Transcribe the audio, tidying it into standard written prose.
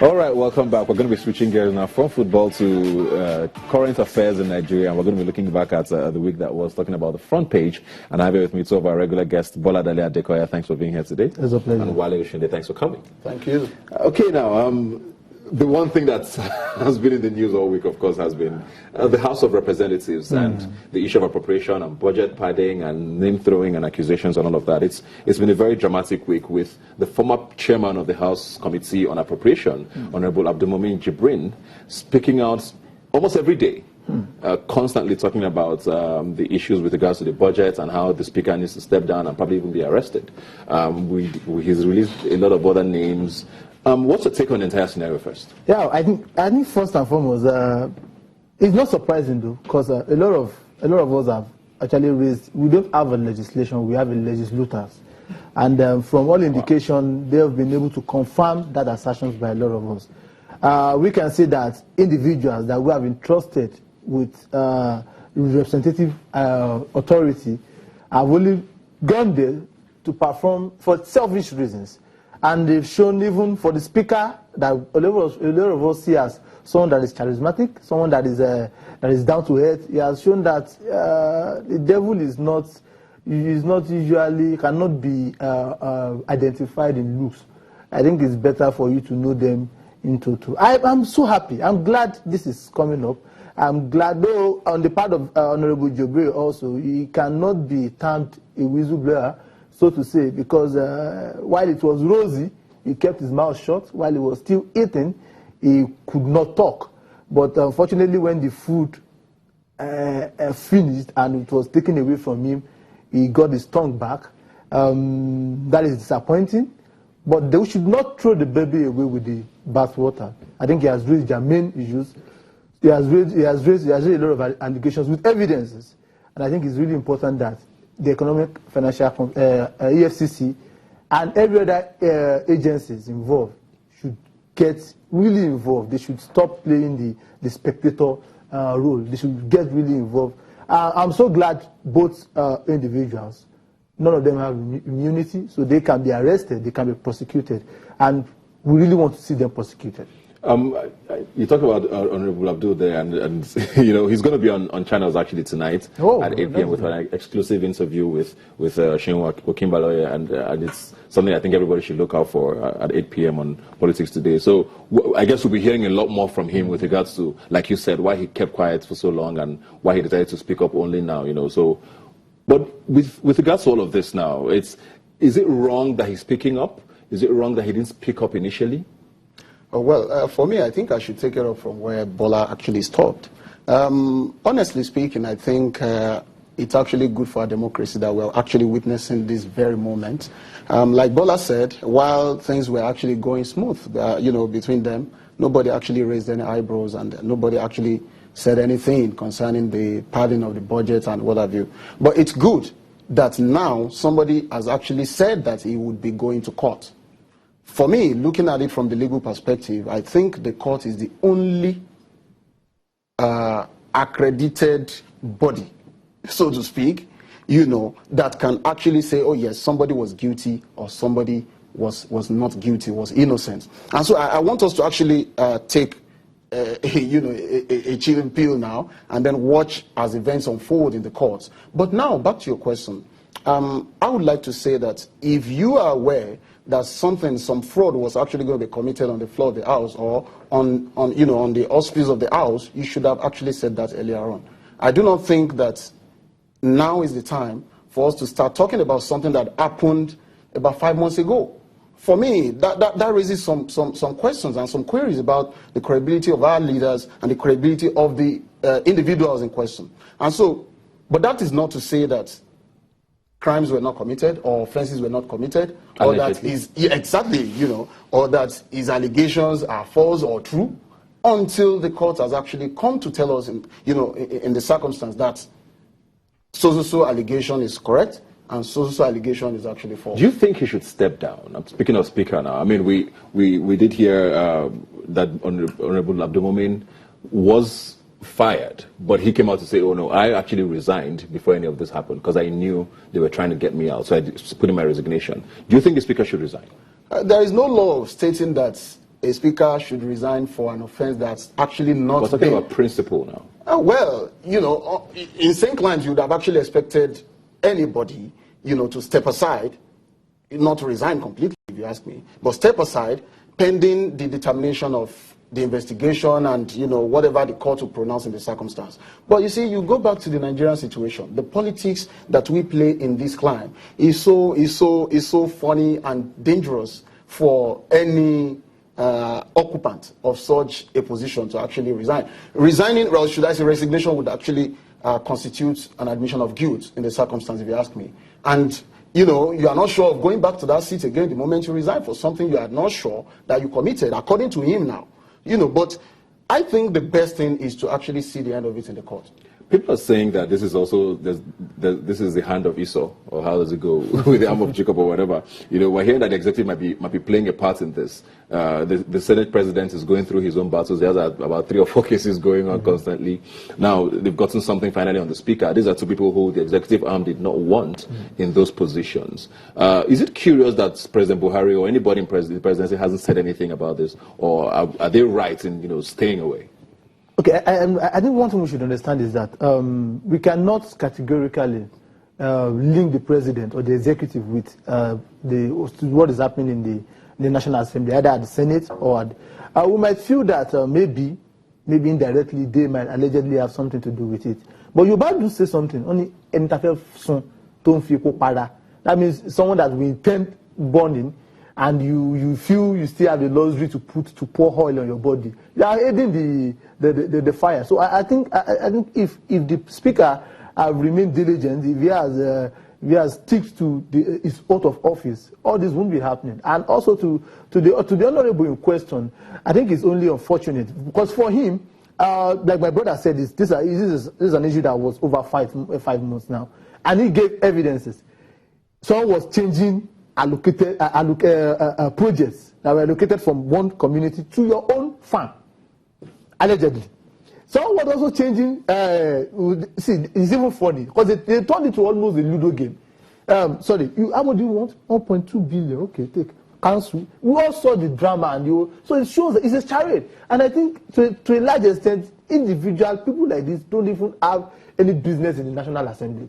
All right, welcome back. We're going to be switching gears now from football to current affairs in Nigeria, and we're going to be looking back at the week that was, talking about the front page. And I have here with me two of our regular guests, Bola Dale Adekoya. Thanks for being here today. It's a pleasure. And Wale Oshinde, thanks for coming. Thank you. Okay, now, the one thing that has been in the news all week, of course, has been the House of Representatives and the issue of appropriation and budget padding and name throwing and accusations and all of that. It's been a very dramatic week with the former chairman of the House Committee on Appropriation, Honorable Abdulmumin Jibrin, speaking out almost every day, constantly talking about the issues with regards to the budget and how the speaker needs to step down and probably even be arrested. He's released a lot of other names. What's your take on the entire scenario first? Yeah, I think first and foremost, it's not surprising though, because a lot of us have actually raised. We don't have a legislation; we have a legislators, and from all indication, they have been able to confirm that assertions by a lot of us. We can see that individuals that we have entrusted with representative authority have only gone there to perform for selfish reasons. And they've shown, even for the speaker, that a lot of us see as someone that is charismatic, someone that is down to earth. He has shown that the devil is not usually, cannot be identified in looks. I think it's better for you to know them in total. I'm so happy. I'm glad this is coming up. I'm glad, though, on the part of Honorable Jibrin also, he cannot be termed a whistleblower, so to say, because while it was rosy, he kept his mouth shut. While he was still eating, he could not talk. But unfortunately, when the food finished and it was taken away from him, he got his tongue back. That is disappointing. But they should not throw the baby away with the bathwater. I think he has raised their main issues. He has raised a lot of allegations with evidences. And I think it's really important that the Economic Financial EFCC and every other agencies involved should get really involved. They should stop playing the spectator role. They should get really involved. I'm so glad both individuals, none of them have immunity, so they can be arrested, they can be prosecuted, and we really want to see them prosecuted. You talk about Honorable Abdul there, and you know, he's going to be on channels actually tonight at 8 p.m. with an exclusive interview with Shinwa Okimbaloye, and it's something I think everybody should look out for at 8 p.m. on Politics Today. So I guess we'll be hearing a lot more from him with regards to, like you said, why he kept quiet for so long and why he decided to speak up only now. You know, so but with regards to all of this now, is it wrong that he's speaking up? Is it wrong that he didn't speak up initially? Well, for me, I think I should take it up from where Bola actually stopped. Honestly speaking, I think it's actually good for our democracy that we're actually witnessing this very moment. Like Bola said, while things were actually going smooth, you know, between them, nobody actually raised any eyebrows and nobody actually said anything concerning the padding of the budget and what have you. But it's good that now somebody has actually said that he would be going to court. For me, looking at it from the legal perspective, I think the court is the only accredited body, so to speak, you know, that can actually say, oh yes, somebody was guilty or somebody was not guilty, was innocent. And so I want us to actually take you know, a chilling pill now and then watch as events unfold in the courts. But now, back to your question. I would like to say that if you are aware that some fraud was actually going to be committed on the floor of the House or on the auspices of the House, you should have actually said that earlier on. I do not think that now is the time for us to start talking about something that happened about 5 months ago. For me, that raises some questions and some queries about the credibility of our leaders and the credibility of the individuals in question. And so, but that is not to say that crimes were not committed or offenses were not committed, or that is exactly, you know, or that his allegations are false or true, until the court has actually come to tell us, in the circumstance that so allegation is correct and so allegation is actually false. Do you think he should step down? I'm speaking of speaker now. I mean, we did hear that Honorable Abdulmumin was fired, but he came out to say, oh no, I actually resigned before any of this happened because I knew they were trying to get me out, so I put in my resignation. Do you think the speaker should resign? There is no law stating that a speaker should resign for an offense that's actually not. We're talking about principle now. Well, in St. Clans, you would have actually expected anybody, to step aside, not to resign completely, if you ask me, but step aside pending the determination of the investigation and, whatever the court will pronounce in the circumstance. But you see, you go back to the Nigerian situation. The politics that we play in this climb is so funny and dangerous for any occupant of such a position to actually resign. Resigning, or should I say resignation, would actually constitute an admission of guilt in the circumstance, if you ask me. And, you are not sure of going back to that seat again the moment you resign for something you are not sure that you committed, according to him now. But I think the best thing is to actually see the end of it in the court. People are saying that this is also this is the hand of Esau, or how does it go, with the arm of Jacob, or whatever. We're hearing that the executive might be playing a part in this. The Senate president is going through his own battles. He has about 3 or 4 cases going on constantly. Now they've gotten something finally on the speaker. These are 2 people who the executive arm did not want in those positions. Is it curious that President Buhari or anybody in the presidency hasn't said anything about this, or are they right in staying away? Okay, I think one thing we should understand is that we cannot categorically link the president or the executive with what is happening in the National Assembly, either at the Senate or we might feel that maybe indirectly they might allegedly have something to do with it. But you about to say something, only interfere don't feel para. That means someone that we intend burning, and you feel you still have the luxury to pour oil on your body. You are aiding the fire. So I think if the speaker remained diligent, if he has stick to his oath of office, all this won't be happening. And also to the honorable in question, I think it's only unfortunate because for him, like my brother said, this is an issue that was over 5 months now, and he gave evidences. Someone was changing allocated projects that were allocated from one community to your own farm, allegedly. Someone was also changing. See, it's even funny because they turned it to almost a Ludo game. Sorry, how much do you want? 1.2 billion. Okay, take. Cancel. We all saw the drama, and so it shows that it's a charade. And I think to a large extent, individual people like this don't even have any business in the National Assembly.